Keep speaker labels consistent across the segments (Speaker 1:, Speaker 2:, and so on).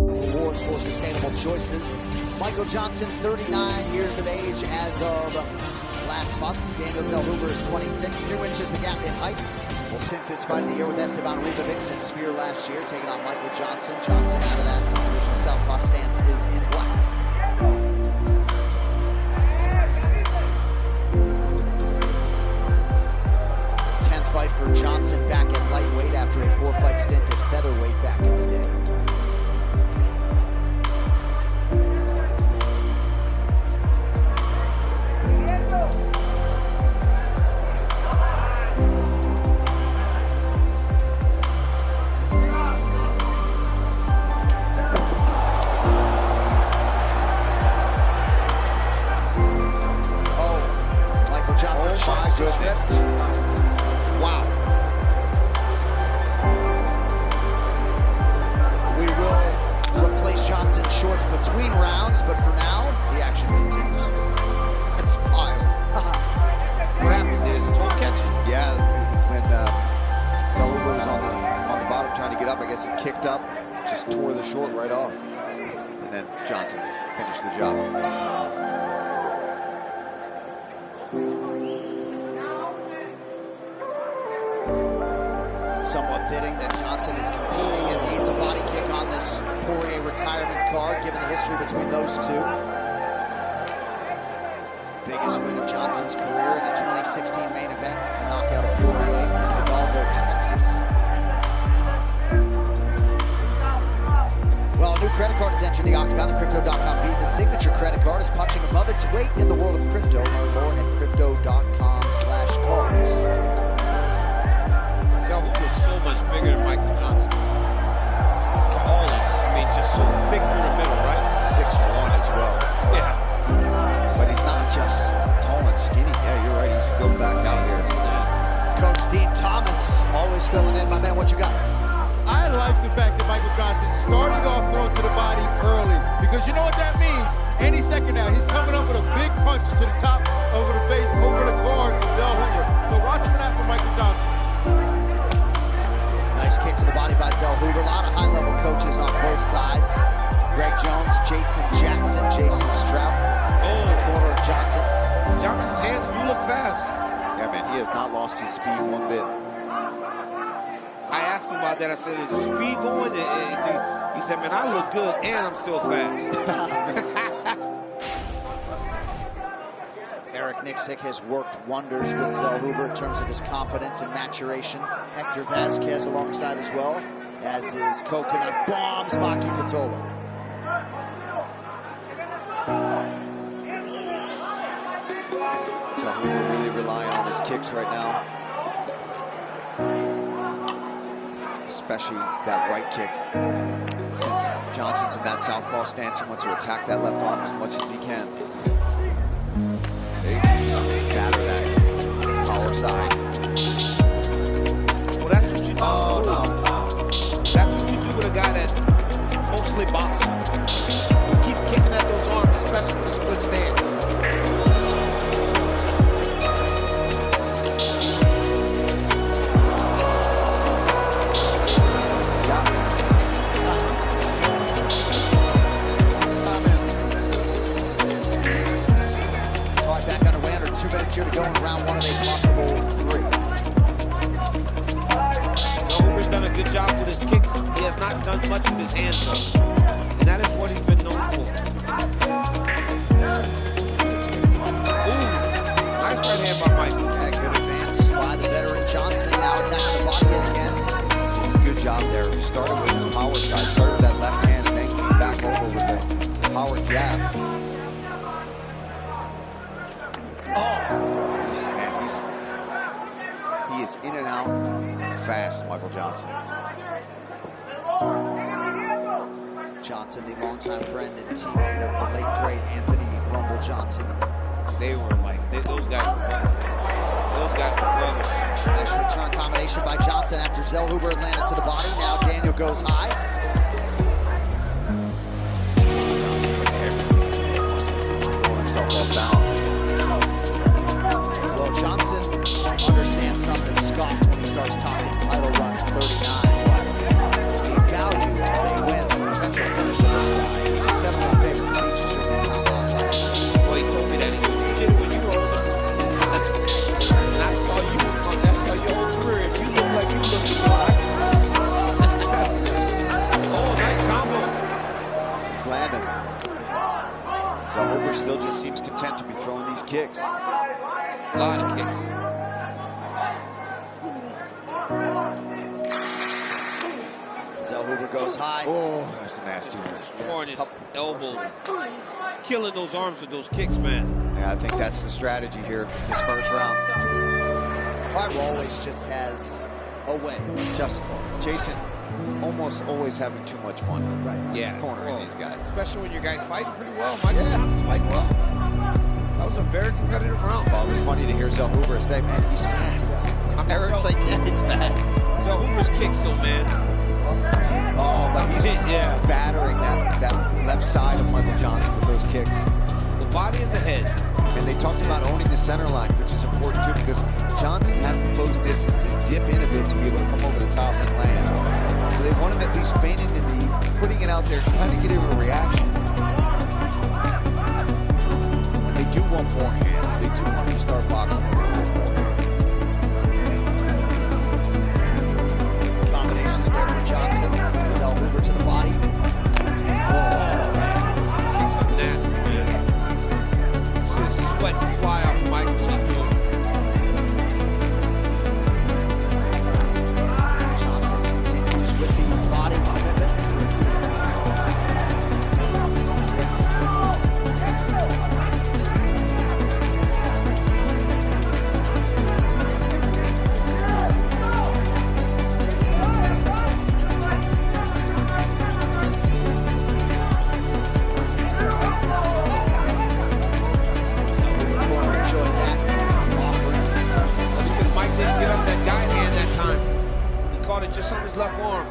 Speaker 1: Awards for Sustainable Choices. Michael Johnson, 39 years of age as of last month. Daniel Zellhuber is 26, 2 inches the gap in height. Well, since his fight of the year with Esteban Ribovic and Sphere last year, taking on Michael Johnson. Johnson out of that traditional southpaw stance is in black. Fight for Johnson back at lightweight after a 4-fight stint at featherweight back in the day. Oh, Michael Johnson, my goodness. Wow. We will replace Johnson's shorts between rounds, but for now, the action continues. That's violent.
Speaker 2: What happened is toe catching.
Speaker 3: Yeah, when Zellhuber was on the bottom trying to get up, I guess he kicked up, just tore the short right off. And then Johnson finished the job.
Speaker 1: Somewhat fitting that Johnson is competing as he eats a body kick on this Poirier retirement card, given the history between those two. Biggest win of Johnson's career in a 2016 main event, a knockout of Poirier in Hidalgo, Texas. Well, a new credit card has entered the octagon. The Crypto.com Visa signature credit card is punching above its weight in the world of crypto. Learn more at Crypto.com/cards.
Speaker 2: Zellhuber is so much bigger than Michael Johnson. Tallest, I mean, just so thick in the middle, right?
Speaker 3: 6'1" as well.
Speaker 2: Yeah.
Speaker 3: But he's not just tall and skinny. Yeah, you're right. He's filled back out here.
Speaker 1: Coach Dean Thomas always filling in. My man, what you got?
Speaker 4: I like the fact that Michael Johnson started off going to the body early, because you know what that means? Any second now, he's coming up with a big punch to the top, over the face, over the guard of Zellhuber. So watch for that from Michael Johnson.
Speaker 1: Nice kick to the body by Zellhuber. A lot of high-level coaches on both sides. Greg Jones, Jason Jackson, Jason Strout in the corner of Johnson.
Speaker 2: Johnson's hands do look fast.
Speaker 3: Yeah, man, he has not lost his speed one bit.
Speaker 2: I asked him about that. I said, is the speed going? And he said, man, I look good and I'm still fast.
Speaker 1: Eric Nixick has worked wonders with Zellhuber in terms of his confidence and maturation. Hector Vazquez alongside as well, as is Coconut Bombs, Maki Patola.
Speaker 3: Zellhuber really relying on his kicks right now. Especially that right kick. Since Johnson's in that southpaw stance, he wants to attack that left arm as much as he can. Batter that power side.
Speaker 2: Well, that's what you do.
Speaker 3: Oh, no.
Speaker 2: That's what you do with a guy that's mostly boxing. Keep kicking at those arms, especially with a split stance.
Speaker 1: Here to go in round one of a possible 3.
Speaker 2: Zellhuber's done a good job with his kicks. He has not done much with his hands, though. And that is what he's been known for. Ooh, nice right hand by Mike.
Speaker 1: Yeah, good advance by the veteran Johnson. Now attacking the body yet again.
Speaker 3: Good job there. He started with his power side, started with that left hand, and then came back over with the power jab. He is in and out fast, Michael Johnson.
Speaker 1: Johnson, the longtime friend and teammate of the late, great Anthony Rumble Johnson.
Speaker 2: They were like, those guys were brothers. Those guys were brothers.
Speaker 1: Nice return combination by Johnson after Zellhuber landed to the body. Now Daniel goes high.
Speaker 3: Himself off balance.
Speaker 1: Well, Johnson understands something scoffed when he starts talking title run at 39. But the value of a win, potential finish
Speaker 3: Zellhuber still just seems content to be throwing these kicks.
Speaker 2: A lot of kicks.
Speaker 1: Zellhuber goes high.
Speaker 3: Oh, that's a nasty one.
Speaker 2: Throwing his elbows. Killing those arms with those kicks, man.
Speaker 3: Yeah, I think that's the strategy here this first round.
Speaker 1: Barbara always just has a way.
Speaker 3: Just Jason almost always having too much fun.
Speaker 1: Right.
Speaker 2: Yeah.
Speaker 3: Cornering these guys.
Speaker 2: Especially when your guys fighting pretty well. Michael Johnson's fighting well. That was a very competitive round.
Speaker 3: Well, it was funny to hear Zellhuber say, man, he's fast. Eric's like, yeah, he's fast.
Speaker 2: Zellhuber's kicks though, man.
Speaker 3: Oh, but he's battering that left side of Michael Johnson with those kicks.
Speaker 2: The body and the head.
Speaker 3: And they talked about owning the center line, which is important too, because Johnson has to close distance and dip in a bit to be able to come over the top and land. So they want him at least feigning the knee, putting it out there, trying to get him a reaction. They do want more hands. They do want to start boxing a little bit more.
Speaker 1: Combinations there for Johnson. Zellhuber to the body.
Speaker 2: Oh, man. Kicks are nasty, man. See the sweat fly off Mike when he do it.
Speaker 1: Johnson continues with the body commitment.
Speaker 2: Just on his left arm.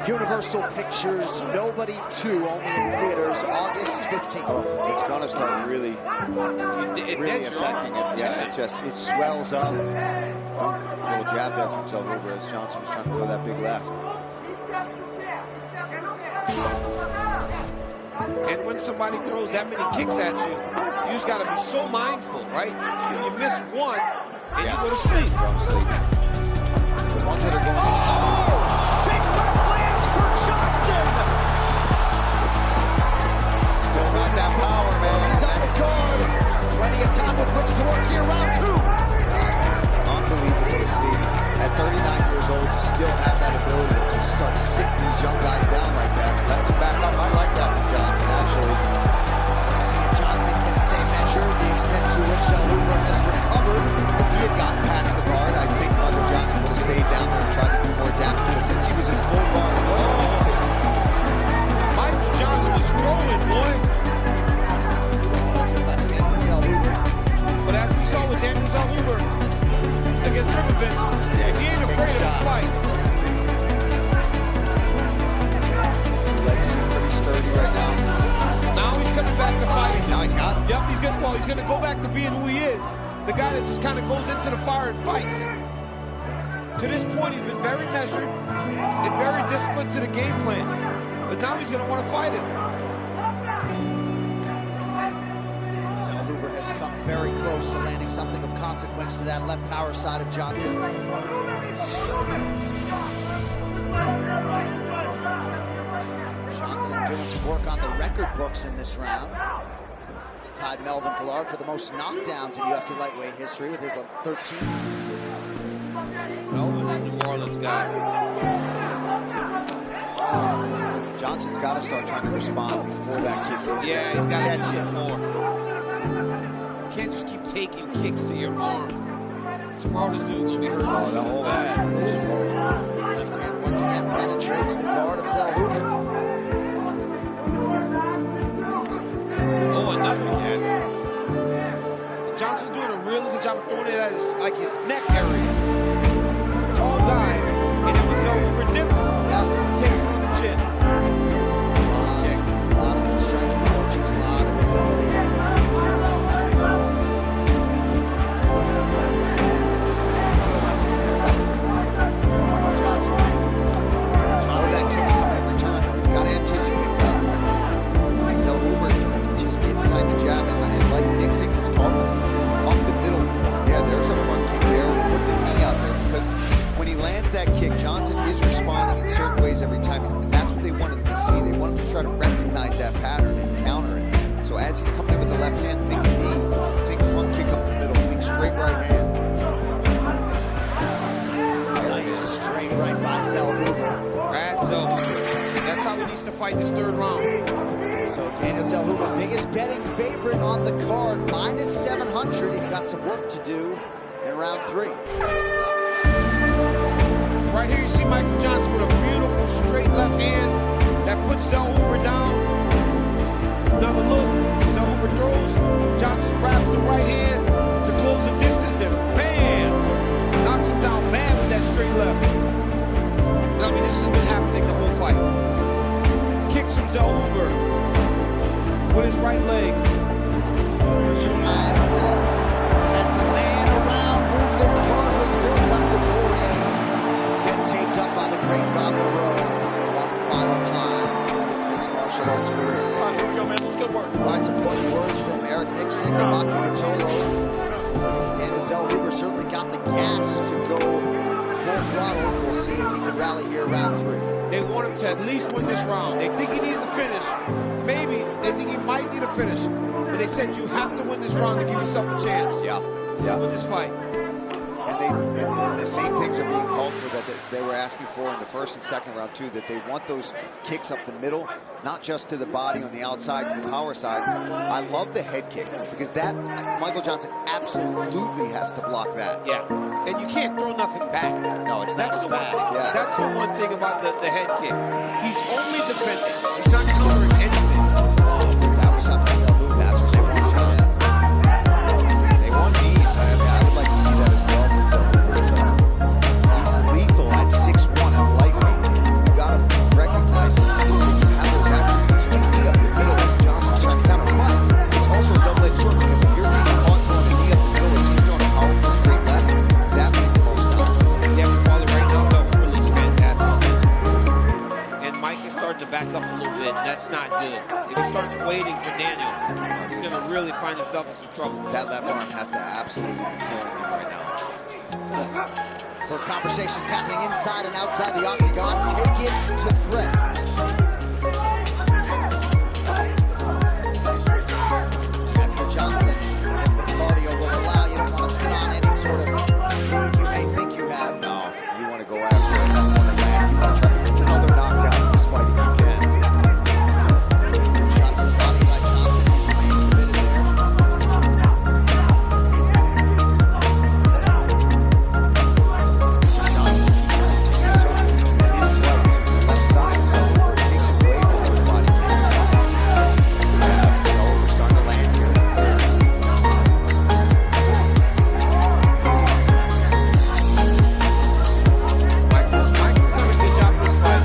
Speaker 1: Universal Pictures, Nobody 2, only in theaters, August 15th.
Speaker 3: Oh, it's going to start really affecting him. Yeah, it swells up. A little jab there from Zellhuber as Johnson was trying to throw that big left.
Speaker 2: And when somebody throws that many kicks at you, you just got to be so mindful, right? You miss one, and you go to sleep.
Speaker 3: Go to sleep. The ones that are going
Speaker 1: big left lands for Johnson.
Speaker 3: Still got that power, man.
Speaker 1: He's on the guard. Plenty of time with which to work here. Round 2.
Speaker 3: Unbelievable to see. At 39 years old, you still have that ability to just start sitting these young guys down like that. That's a backup. I like that from Johnson, actually.
Speaker 1: Let's see if Johnson can stay measured. The extent to which Zellhuber has recovered.
Speaker 3: If he had gotten past the guard, I think Michael Johnson would have stayed down there and tried to do more damage. But since he was in full guard,
Speaker 2: Michael Johnson was rolling, boy.
Speaker 1: Good left hand from Zellhuber.
Speaker 2: But as we saw with Daniel Zellhuber against Rivervich, he ain't afraid of the fight.
Speaker 3: his legs seem pretty sturdy right now.
Speaker 2: Now he's coming back to fighting.
Speaker 3: Now he's got him.
Speaker 2: Yep, he's gonna go back to being who he is. The guy that just kind of goes into the fire and fights. To this point, he's been very measured and very disciplined to the game plan. But now he's going to want to fight it.
Speaker 1: Zellhuber has come very close to landing something of consequence to that left power side of Johnson. Johnson doing some work on the record books in this round. Tied Melvin Gillard for the most knockdowns in UFC lightweight history with his 13.
Speaker 2: Melvin, that New Orleans guy.
Speaker 3: Johnson's got to start trying to respond before that kick in.
Speaker 2: Yeah, he's got to
Speaker 3: That's
Speaker 2: hit
Speaker 3: it.
Speaker 2: more. You can't just keep taking kicks to your arm. Tomorrow this dude going to be hurt.
Speaker 3: Oh, the whole
Speaker 2: bad.
Speaker 1: Left hand once again penetrates the guard of Zellhuber.
Speaker 2: Oh, another one. Johnson's doing a really good job of throwing it at his neck area. Tall guy. And then when Zellhuber dips, takes him on the chin.
Speaker 1: A lot of good striking coaches, a lot of ability. Johnson, that kick's coming in return. He's got to anticipate that. And Zellhuber is just getting behind the jab and like Nick Sigler's talking up the middle.
Speaker 3: Yeah, there's a front kick there. Put the knee out there because when he lands that kick, Johnson is responding in certain ways every time. That's what they wanted to see. They wanted to try to recognize that pattern and counter it.
Speaker 2: fight this third round.
Speaker 1: So Daniel Zellhuber, biggest betting favorite on the card, minus 700. He's got some work to do in round 3.
Speaker 2: Right here you see Michael Johnson with a beautiful straight left hand that puts Zellhuber down. Another look, Zellhuber throws, Johnson grabs the right hand to close the distance, then bam! Knocks him down bad with that straight left. I mean, this has been happening the whole fight. Kicks from Zellhuber with his right leg.
Speaker 1: And look at the man around whom this card was built, Dustin Poirier, getting taped up by the great Robert Rowe one final time in his mixed martial arts career.
Speaker 2: All right, here we go, man. Let's good work.
Speaker 1: All right, some pointed words from Eric Nixon and Maki Bertolo. Daniel Zellhuber certainly got the gas to go full throttle. We'll see if he can rally here round 3.
Speaker 2: They want him to at least win this round. They think he needs a finish. Maybe they think he might need a finish. But they said you have to win this round to give yourself a chance.
Speaker 3: Yeah.
Speaker 2: Win this fight.
Speaker 3: And the same things are being called for that they were asking for in the first and second round too, that they want those kicks up the middle, not just to the body on the outside, to the power side. I love the head kick because that, Michael Johnson absolutely has to block that.
Speaker 2: Yeah, and you can't throw nothing back.
Speaker 3: No, it's not as fast. Yeah.
Speaker 2: That's the one thing about the head kick. He's only defending. He's not countering anything.
Speaker 3: Power shot by Zellhuber. That's what they want to try. They want knees. I would like to see that as well from Zellhuber. He's lethal at 6'1" and lightweight. You got to recognize that you have those attributes. To knee up the middle as Johnson's trying to counter fight. It's also a double-edged sword because if you're being caught on the knee up the middle as he's doing a powerful straight left, that makes the most sense.
Speaker 2: Yeah, Paulie, right now, Zellhuber looks fantastic. And Mike is starting to back up a little bit. That's not good. If he starts waiting for Daniel, he's going to really find himself in some trouble.
Speaker 3: That left arm has to absolutely be killing him right now.
Speaker 1: For conversations happening inside and outside the octagon, take it to threads. After Johnson, if the cardio will allow, you don't want to sit on any sort of lead you may think you have.
Speaker 3: No, you want to go after it. You want to land. You want to try to get another knockdown in this fight if you can.
Speaker 1: Good shot to the body by Johnson. He's remained committed there.
Speaker 3: Johnson left side, where it takes away from the body kicks. Yeah, we're starting to land here.
Speaker 2: Michael's done a good job this fight.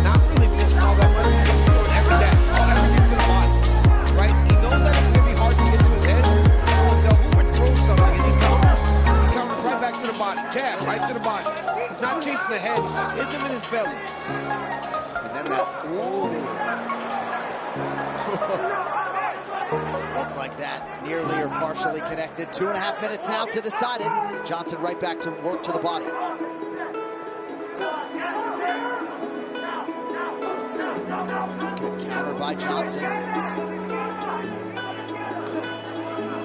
Speaker 2: Not really missing all that much. He's going every day. All that to get to the body. Right? He knows that it's going to be hard to get to his head. So when Zellhuber throws something and he counters right back to the body. Jab, right to the body. He's not chasing the head. He's just hitting him in his belly.
Speaker 3: And then that,
Speaker 1: Look like that, nearly or partially connected. 2.5 minutes now to decide it. Johnson right back to work to the body. Good counter by Johnson.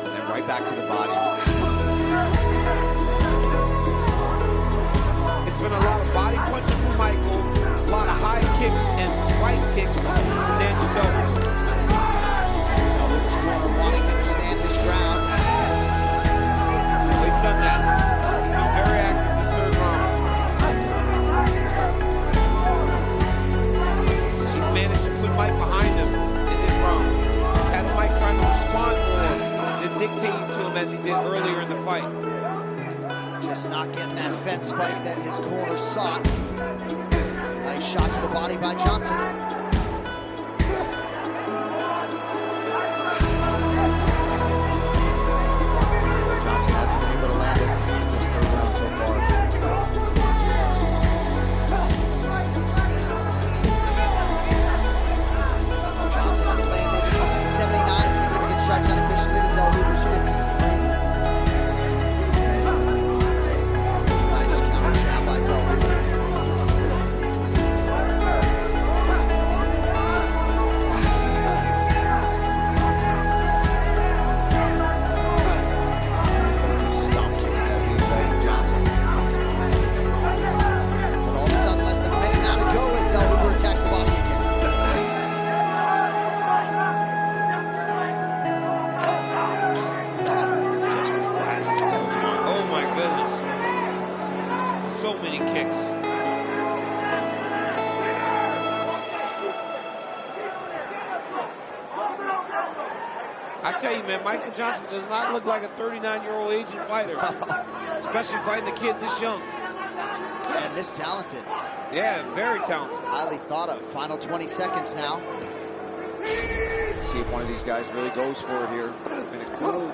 Speaker 3: and then right back to the body.
Speaker 2: It's been a lot of body punching from Michael, a lot of high kicks and right kicks from Daniel Zellhuber.
Speaker 1: Zellhuber's corner wanting him to stand his ground.
Speaker 2: He's done that. He's been very active this third round. He's managed to put Mike behind him in this round. Has Mike trying to respond more than dictating to him as he did earlier in the fight.
Speaker 1: Just not getting that fence fight that his corner sought. Nice shot to the body by Johnson.
Speaker 3: Johnson hasn't been able to land his clean in this third round so far.
Speaker 1: Johnson has landed 79 significant strikes unofficially to Zellhuber's 53. Nice counter jab by Zellhuber.
Speaker 2: I tell you, man, Michael Johnson does not look like a 39-year-old Asian fighter, especially fighting a kid this young.
Speaker 1: And this talented.
Speaker 2: Yeah, very talented.
Speaker 1: Highly thought of. Final 20 seconds now.
Speaker 3: See if one of these guys really goes for it here. It's been a cool.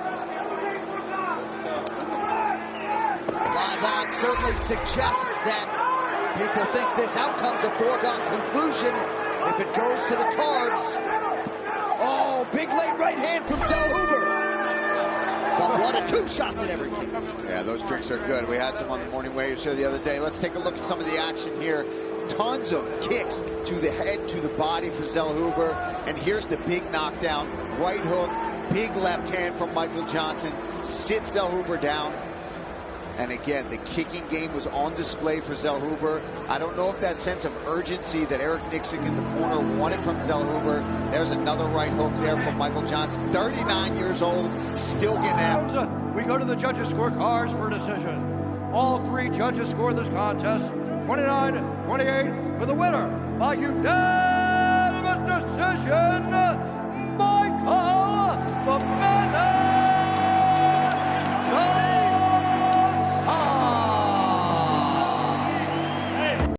Speaker 1: Live on certainly suggests that people think this outcome's a foregone conclusion if it goes to the cards. Oh, big late right hand from Zellhuber. But one or two shots at every kick.
Speaker 3: Yeah, those drinks are good. We had some on the Morning Wave show the other day. Let's take a look at some of the action here. Tons of kicks to the head, to the body for Zellhuber. And here's the big knockdown. Right hook, big left hand from Michael Johnson. Sits Zellhuber down. And again, the kicking game was on display for Zellhuber. I don't know if that sense of urgency that Eric Nixon in the corner wanted from Zellhuber. There's another right hook there from Michael Johnson. 39 years old, still getting out.
Speaker 5: We go to the judges' scorecards for a decision. All three judges scored this contest 29-28 for the winner by unanimous